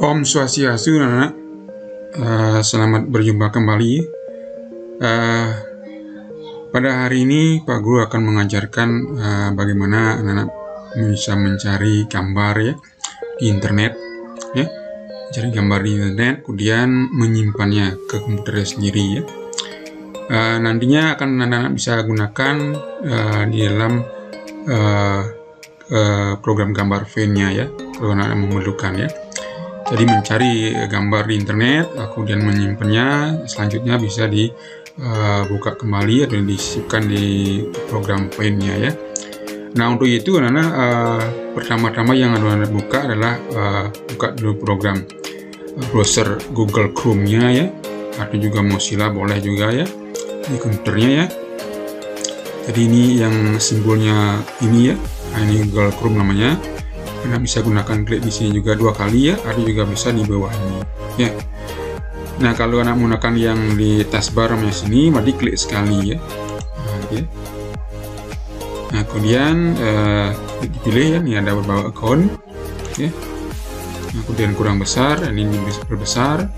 Om Swastiastu, anak-anak. Selamat berjumpa kembali. Pada hari ini Pak Guru akan mengajarkan bagaimana anak-anak bisa mencari gambar ya di internet, ya, mencari gambar di internet, kemudian menyimpannya ke komputer sendiri ya. Nantinya akan anak-anak bisa gunakan di dalam program gambar Paint-nya ya, kalau anak-anak memerlukan ya. Jadi mencari gambar di internet, kemudian menyimpannya, selanjutnya bisa dibuka kembali atau disisipkan di program Paint-nya ya. Nah, untuk itu anak-anak pertama-tama yang anak-anak buka adalah buka dulu program browser Google Chrome-nya ya, atau juga Mozilla boleh juga ya di komputernya ya. Jadi ini yang simbolnya ini ya, ini Google Chrome namanya. Anda bisa gunakan klik di sini juga 2 kali ya, atau juga bisa di bawah ini ya. Nah, kalau anak menggunakan yang di taskbar-nya sini, mari klik sekali ya. Nah, kemudian dipilih ya, ini ada beberapa account ya. Nah, kemudian kurang besar, ini bisa berbesar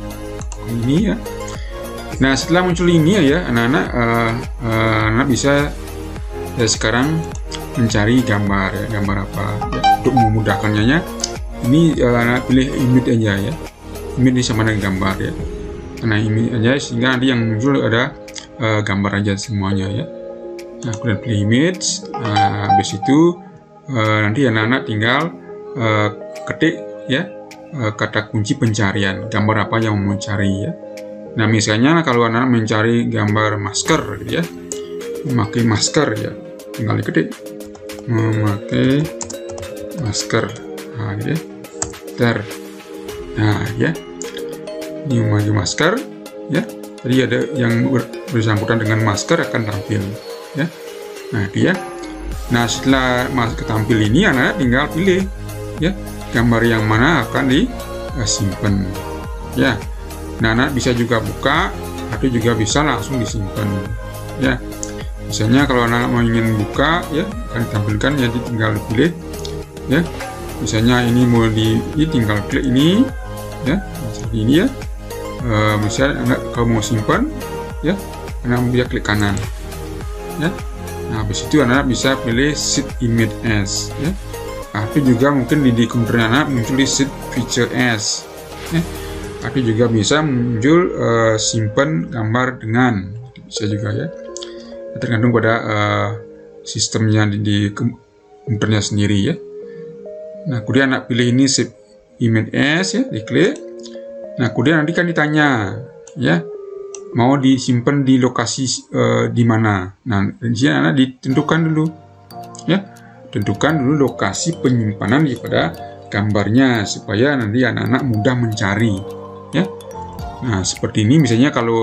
ini ya. Nah, setelah muncul ini ya, anak-anak anak bisa sekarang mencari gambar ya, gambar apa ya. Untuk memudahkannya ya, ini anak pilih image aja ya, image sama dengan gambar ya, karena image aja sehingga nanti yang muncul ada gambar aja semuanya ya. Nah, kemudian pilih image, habis itu nanti anak-anak tinggal ketik ya kata kunci pencarian gambar apa yang mau cari ya. Nah, misalnya kalau anak mencari gambar masker gitu ya, memakai masker ya, tinggal diketik memakai masker, nah gitu ya. Nah ya, ini memakai masker ya, jadi ada yang bersangkutan dengan masker akan tampil ya. Nah dia, nah setelah tampil ini anak tinggal pilih ya gambar yang mana akan disimpan ya. Nah, anak bisa juga buka atau juga bisa langsung disimpan ya. Misalnya kalau anak mau ingin buka ya, akan ditampilkan, jadi tinggal pilih ya. Misalnya ini mau tinggal klik ini ya, seperti ini ya. Misalnya anak kalau mau simpan ya, anak bisa klik kanan ya. Nah, habis itu anak bisa pilih Save Image As ya. Atau juga mungkin di komputer anak muncul di Save Feature As ya. Atau juga bisa muncul simpan gambar dengan, bisa juga ya, tergantung pada sistemnya di komputernya sendiri ya. Nah, kemudian anak pilih ini Save Image As ya, diklik. Nah, kemudian nanti kan ditanya ya, mau disimpan di lokasi di mana. Nah, di sini anak ditentukan dulu ya, tentukan dulu lokasi penyimpanan daripada gambarnya supaya nanti anak-anak mudah mencari ya. Nah, seperti ini misalnya kalau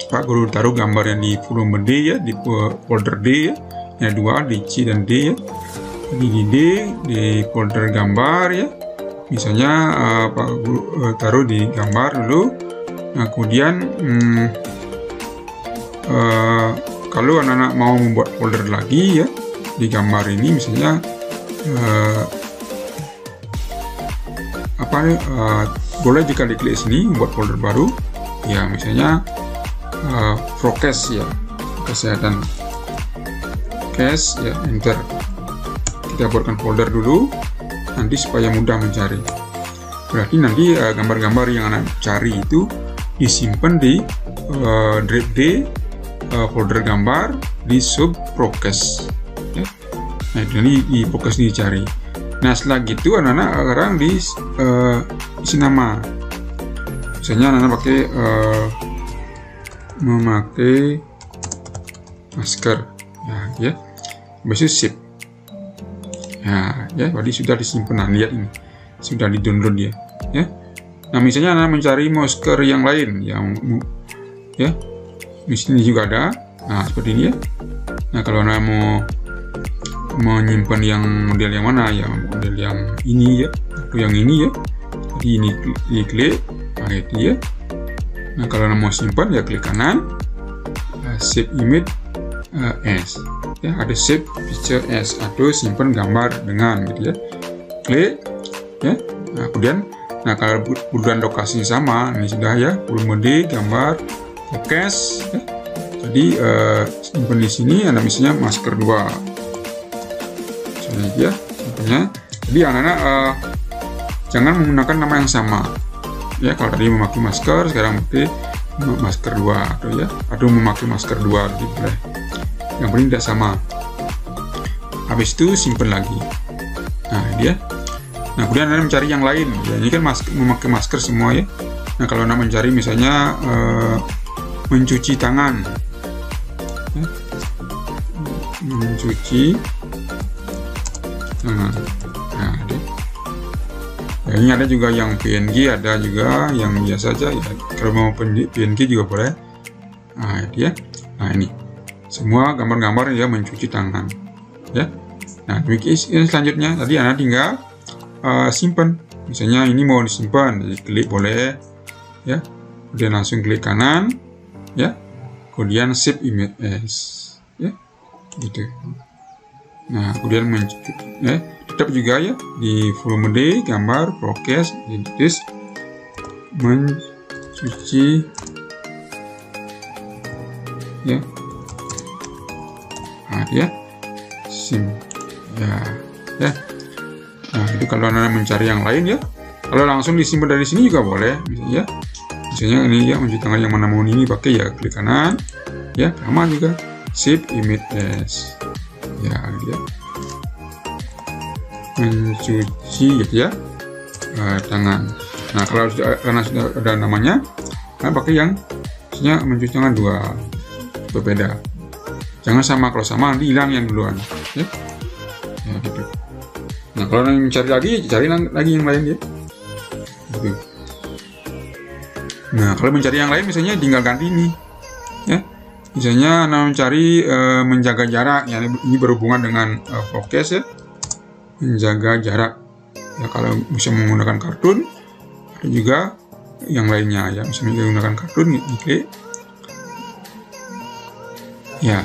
Pak Guru taruh gambar yang di volume D ya, di folder D ya, yang 2 di C dan D ya. Di D di folder gambar ya, misalnya Pak Guru taruh di gambar dulu. Nah, kemudian kalau anak-anak mau membuat folder lagi ya di gambar ini, misalnya boleh jika diklik sini membuat folder baru ya, misalnya prokes ya, kesehatan case ya, enter. Kita buatkan folder dulu nanti supaya mudah mencari. Berarti nanti gambar-gambar yang anak cari itu disimpan di drive D, folder gambar di sub prokes ya. Nah, ini di prokes ini dicari. Nah, setelah gitu anak-anak sekarang isi nama. Misalnya anak-anak pakai memakai masker ya, habis itu save. Nah ya, berarti sudah disimpan. Nah, lihat ini sudah di download dia ya. Nah, misalnya anak mencari masker yang lain yang ya, di sini juga ada. Nah, seperti ini ya. Nah, kalau anak mau menyimpan yang model yang mana ya, model yang ini ya atau yang ini ya, jadi ini diklik, nah itu ya. Nah, kalau anak mau simpan ya klik kanan, Save Image As ya, ada Save Feature As atau simpan gambar dengan gitu ya, klik ya. Nah, kemudian Nah, kalau kemudian lokasinya sama, ini sudah ya, volume D, gambar, forecast. Ya. Jadi simpan di sini, Anda misalnya masker 2. Misalnya ya, simpannya. Jadi anak-anak jangan menggunakan nama yang sama. Ya, kalau tadi memakai masker, sekarang pakai masker 2 atau ya, atau memakai masker 2 gitu ya. Yang penting tidak sama. Habis itu simpan lagi. Nah, dia. Nah, kemudian Anda mencari yang lain. Ya, ini kan memakai masker semua ya. Nah, kalau Anda mencari misalnya mencuci tangan. Ya. Mencuci tangan. Nah, dia. Ya, ini ada juga yang PNG, ada juga yang biasa saja ya. Kalau mau PNG juga boleh. Nah, dia. Nah, ini. Semua gambar-gambar ya mencuci tangan. Ya. Nah, demikian selanjutnya tadi Anda tinggal simpan. Misalnya ini mau disimpan, jadi klik boleh ya. Kemudian langsung klik kanan ya. Kemudian save image as ya. Gitu. Nah, kemudian ya, tetap juga ya di volume D, gambar, forecast, identitas, mencuci ya. Nah, ya. Ya. Nah, itu kalau Anda mencari yang lain ya. Kalau langsung disimpan dari sini juga boleh, misalnya. Misalnya ini ya, mencuci tangan yang mana mau ini pakai ya, klik kanan. Ya, sama juga. Save image as. Ya, gitu ya. Mencuci gitu ya. Tangan. Nah, kalau karena sudah ada namanya, Anda pakai yang misalnya mencuci tangan 2. Berbeda. Jangan sama, kalau sama nanti hilang yang duluan. Ya. Ya, gitu. Nah, kalau Anda mencari lagi, cari lagi yang lain ya. Gitu. Nah, kalau mencari yang lain misalnya tinggal ganti ini. Ya. Misalnya Anda mencari menjaga jarak, ya, ini berhubungan dengan forecast ya. Menjaga jarak. Ya, kalau bisa menggunakan kartun, ada juga yang lainnya ya. Misalnya menggunakan kartun, klik. Ya.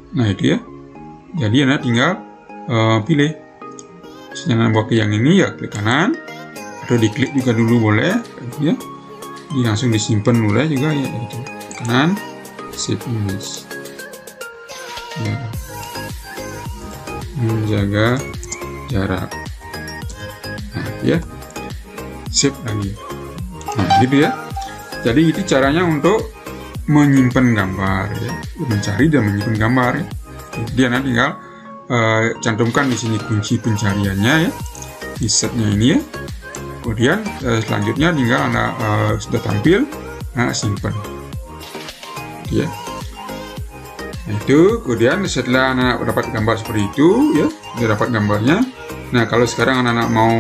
Nah, itu ya. Jadi Anda tinggal pilih. Misalnya Anda pakai yang ini ya, klik kanan. Atau diklik juga dulu boleh. Gitu ya. Jadi langsung disimpan boleh juga ya. Gitu. Kanan. Save image. Ya. Menjaga jarak. Nah, ya. Save lagi. Nah, gitu ya. Jadi itu caranya untuk menyimpan gambar ya. Mencari dan menyimpan gambar ya. Jadi Anda tinggal cantumkan di sini kunci pencariannya ya, di setnya ini ya. Kemudian selanjutnya tinggal Anda sudah tampil, Anda simpan ya. Nah, itu kemudian setelah Anda dapat gambar seperti itu ya, sudah dapat gambarnya. Nah, kalau sekarang Anda mau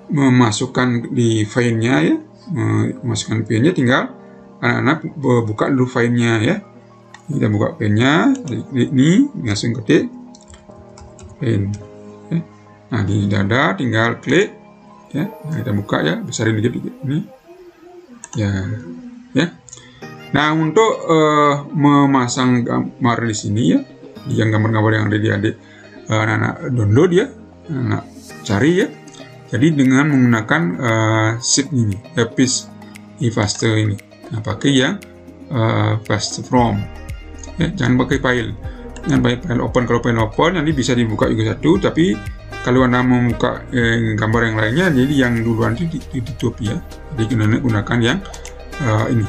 memasukkan di filenya ya, memasukkan filenya, tinggal Anda buka dulu filenya ya. Kita buka pennya, klik ini, langsung ketik pen. Ya. Nah, di dada tinggal klik ya. Nah, kita buka ya, besarin dikit ini. Ya. Nah, untuk memasang gambar di sini ya, yang gambar-gambar yang ada di adik anak-anak download ya, anak cari ya. Jadi dengan menggunakan sheet ini, Epic eFaster ini. Nah, pakai yang fast from. Ya, jangan pakai file. Jangan pakai file open. Kalau file open nanti bisa dibuka juga satu, tapi kalau Anda membuka gambar yang lainnya, jadi yang duluan itu ditutup ya. Jadi gunakan yang ini.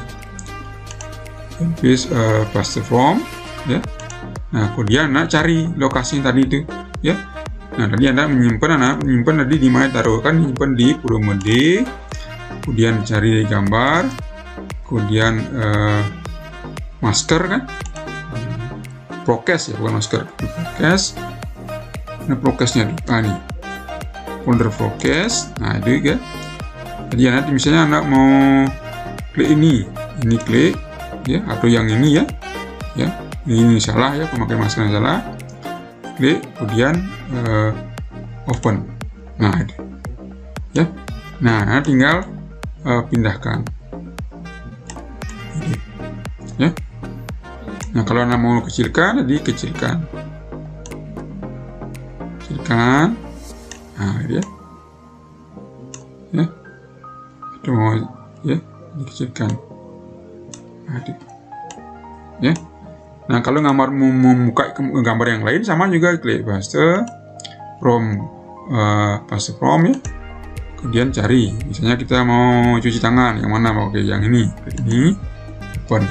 Paste paste from ya. Nah, kemudian Anda cari lokasi tadi itu ya. Nah, tadi Anda menyimpan tadi di mana taruh, kan menyimpan di volume D. Kemudian cari gambar. Kemudian masker kan. Forecast ya, bukan masker. Forecast. Nah, forecastnya nih. Folder forecast. Nah, itu ya. Jadi nanti misalnya Anda mau klik ini klik ya, atau yang ini ya. Ya, ini salah ya, pemakai masker yang salah. Klik, kemudian open. Nah, itu. Ya. Nah, tinggal pindahkan. Ini. Ya. Nah, kalau Anda mau kecilkan, jadi kecilkan. Nah, dia ya, itu mau ya dikecilkan. Nah, ya. Nah, kalau membuka gambar yang lain sama juga, klik paste from ya. Kemudian cari, misalnya kita mau cuci tangan, yang mana mau pakai yang ini, klik ini, open.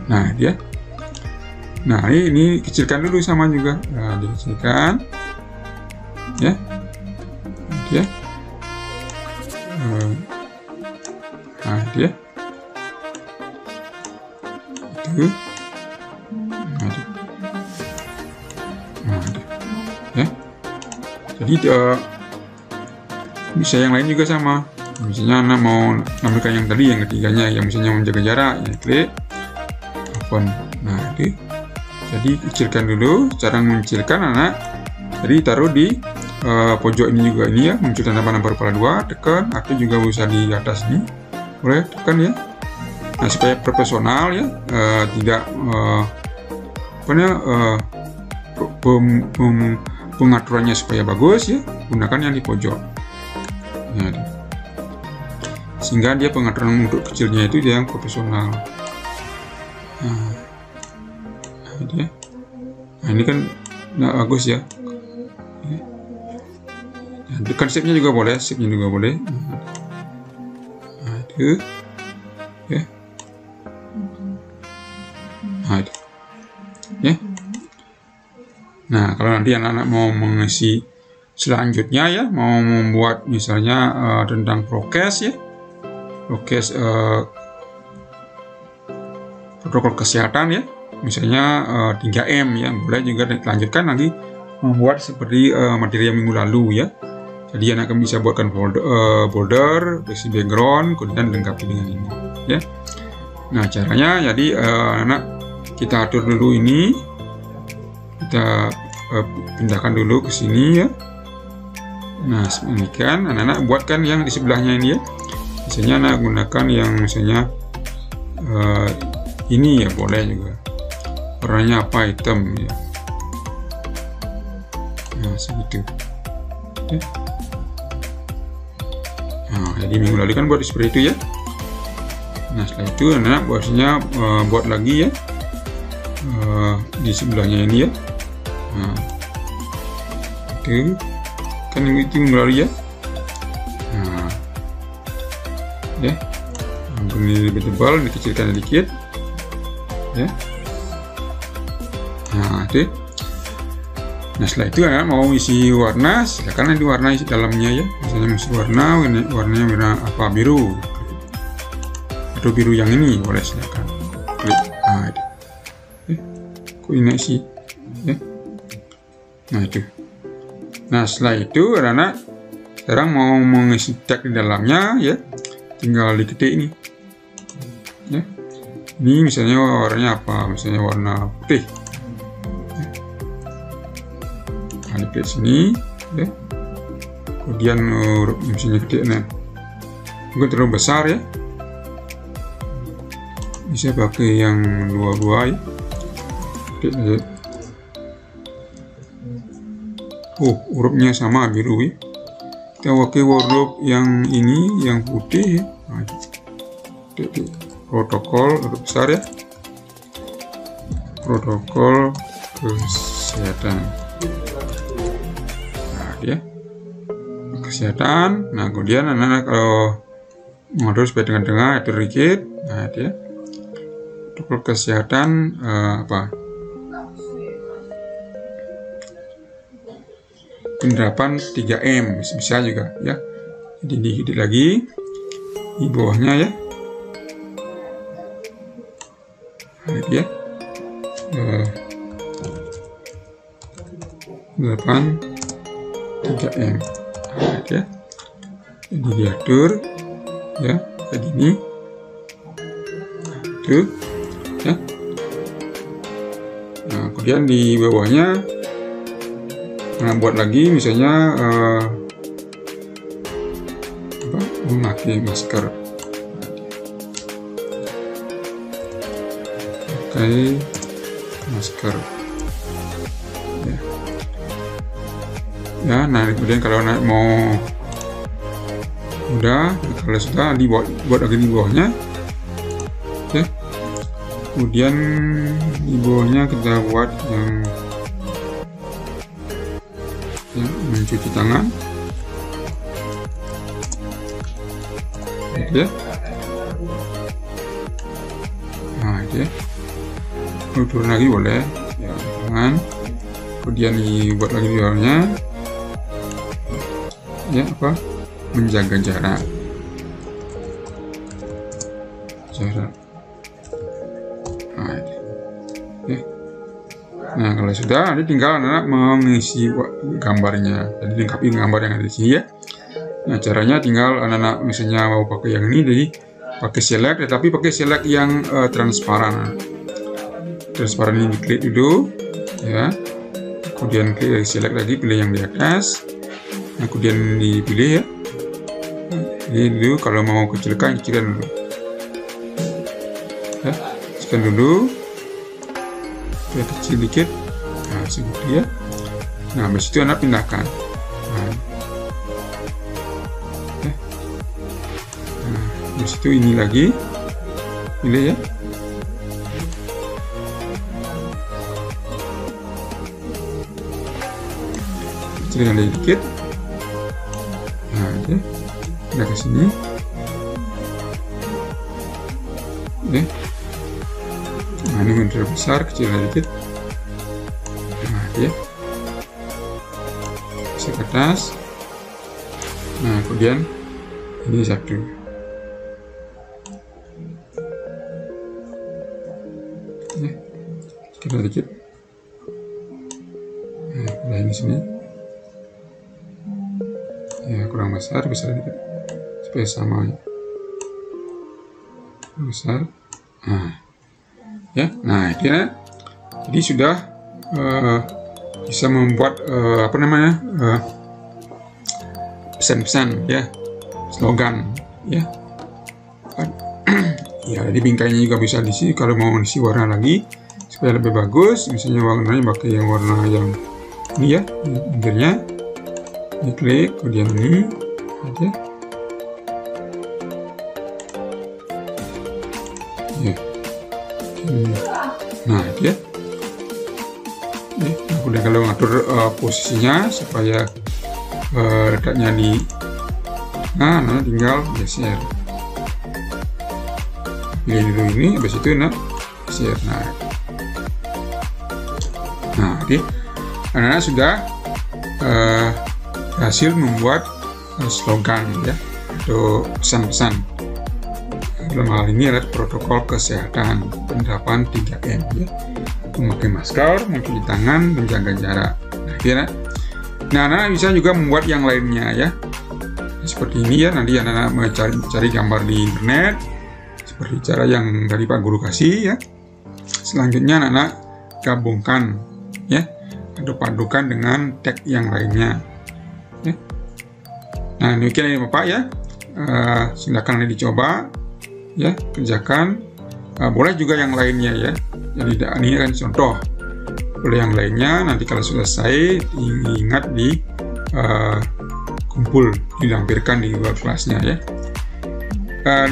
Nah, dia. Nah, ini kecilkan dulu sama juga. Nah, dikecilkan. Ya. Dia. Nah, dia. Itu. Ya. Jadi bisa yang lain juga sama. Misalnya Anda mau menampilkan yang tadi, yang ketiganya, yang misalnya menjaga jarak, ya klik open. Nah, itu. Jadi kecilkan dulu. Cara mengecilkan anak. Jadi taruh di pojok ini juga, ini ya, muncul tanda panah kepala 2, tekan, atau juga bisa di atas nih, boleh tekan ya. Nah, supaya profesional ya, tidak pengaturannya supaya bagus ya, gunakan yang di pojok. Nah, sehingga dia pengaturan untuk kecilnya itu dia yang profesional. Nah, ini kan nggak bagus ya. Tekan shape-nya juga boleh, Nah, itu ya. Nah, itu ya. Nah, kalau nanti anak-anak mau mengisi selanjutnya ya, mau membuat misalnya tentang prokes ya, prokes protokol kesehatan ya, misalnya 3M ya, boleh juga dilanjutkan lagi membuat seperti materi yang minggu lalu ya. Jadi anak akan bisa buatkan border, basic background, kemudian lengkapi dengan ini ya. Nah, caranya jadi anak kita atur dulu ini, kita pindahkan dulu ke sini ya. Nah, demikian anak-anak buatkan yang di sebelahnya ini ya. Misalnya anak gunakan yang misalnya ini ya, boleh juga. Warnanya apa, hitam ya. Nah, segitu ya. Nah, jadi minggu lalu kan buat seperti itu ya. Nah, setelah itu anak buat lagi ya di sebelahnya ini ya. Nah, itu kan itu minggu lalu ya. Nah, ya, ini lebih tebal, dikecilkan sedikit ya. Nah, itu. Nah, setelah itu anak mau isi warna, silakan diwarnai dalamnya ya. Misalnya mesti warnanya warna apa, biru atau biru yang ini, boleh silakan klik. Nah, itu kok ini sih ya. Nah, itu. Nah, setelah itu anak sekarang mau mengisi tag di dalamnya ya, tinggal diketik ini ya. Ini misalnya warnanya apa, misalnya warna putih. Di sini ya, kemudian misalnya ketiknya mungkin terlalu besar ya, bisa pakai yang dua-dua ya. Ketik, hurufnya sama biru ya, kita pakai huruf yang ini yang putih ya. Nah, ketik protokol huruf besar ya, protokol kesehatan ya, kesehatan. Nah, kemudian anak-anak kalau mengatur supaya tengah-tengah itu dikit. Nah, dia protokol kesehatan apa, penerapan 3M bisa juga ya. Jadi dikit lagi di bawahnya ya. Nah, dia 3M. Nah, ya. Jadi diatur ya kayak gini. Itu ya. Nah, kemudian di bawahnya buat lagi misalnya memakai masker. Pakai masker ya. ya. Nah kemudian kalau mau udah, kalau sudah buat lagi di bawahnya, oke. Kemudian di bawahnya kita buat yang mencuci tangan, gitu ya. Nah itu ya, turun lagi boleh ya, tangan. Kemudian dibuat lagi di bawahnya, ya apa, menjaga jarak. Nah, ya. Nah kalau sudah, nanti tinggal anak mengisi gambarnya. Jadi lengkapi gambar yang ada di sini ya. Nah caranya tinggal anak-anak misalnya mau pakai yang ini, jadi pakai select, tetapi pakai select yang transparan. Transparan ini diklik dulu, ya. Kemudian klik select lagi, pilih yang di atas. Nah, kemudian dipilih ya. Jadi dulu kalau mau kecilkan dulu. Ya, kecilkan dulu. Ya, kecil dikit. Nah, seperti ya. Nah, habis itu anak pindahkan. Nah, ya. Nah, habis itu ini lagi. Pilih ya. Kecilkan lagi dikit. Nah, oke. Pindah ke sini. Oke. Nah, ini menjadi besar, kecil lagi dikit. Nah, oke. Bisa ke atas. Nah, kemudian ini satu. Oke. Kecil dikit. Nah, ini sini. Ya kurang besar, besar dikit supaya sama ya. Besar. Nah ya, nah kira jadi sudah bisa membuat apa namanya pesan-pesan ya, slogan ya. Ya jadi bingkainya juga bisa diisi kalau mau diisi warna lagi supaya lebih bagus. Misalnya warnanya pakai yang warna yang ini ya, pinggirnya. Klik, kemudian ini aja ya. Nah dia udah, kalau ngatur posisinya supaya letaknya di nah tinggal geser, pilih dulu ini, habis itu geser. Nah dia anak-anak sudah berhasil membuat slogan ya, atau pesan-pesan. Dalam hal ini adalah protokol kesehatan penerapan 3M ya, memakai masker, mencuci tangan, menjaga jarak. Nah, bisa juga membuat yang lainnya ya, seperti ini ya. Nanti anak-anak mencari gambar di internet seperti cara yang dari Pak Guru kasih ya. Selanjutnya anak-anak gabungkan ya, atau padukan dengan tag yang lainnya. Nah demikian ini Bapak ya, silakan dicoba ya, kerjakan. Boleh juga yang lainnya ya, jadi ini kan contoh. Boleh yang lainnya, nanti kalau selesai ingat di kumpul, dilampirkan di Google kelasnya ya.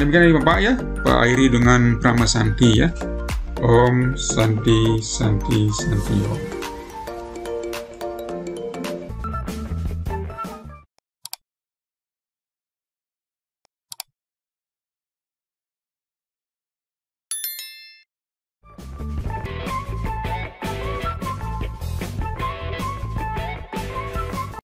Demikian ini Bapak ya, Pak akhiri dengan Prama Santi ya. Om Santi Santi Santi Om.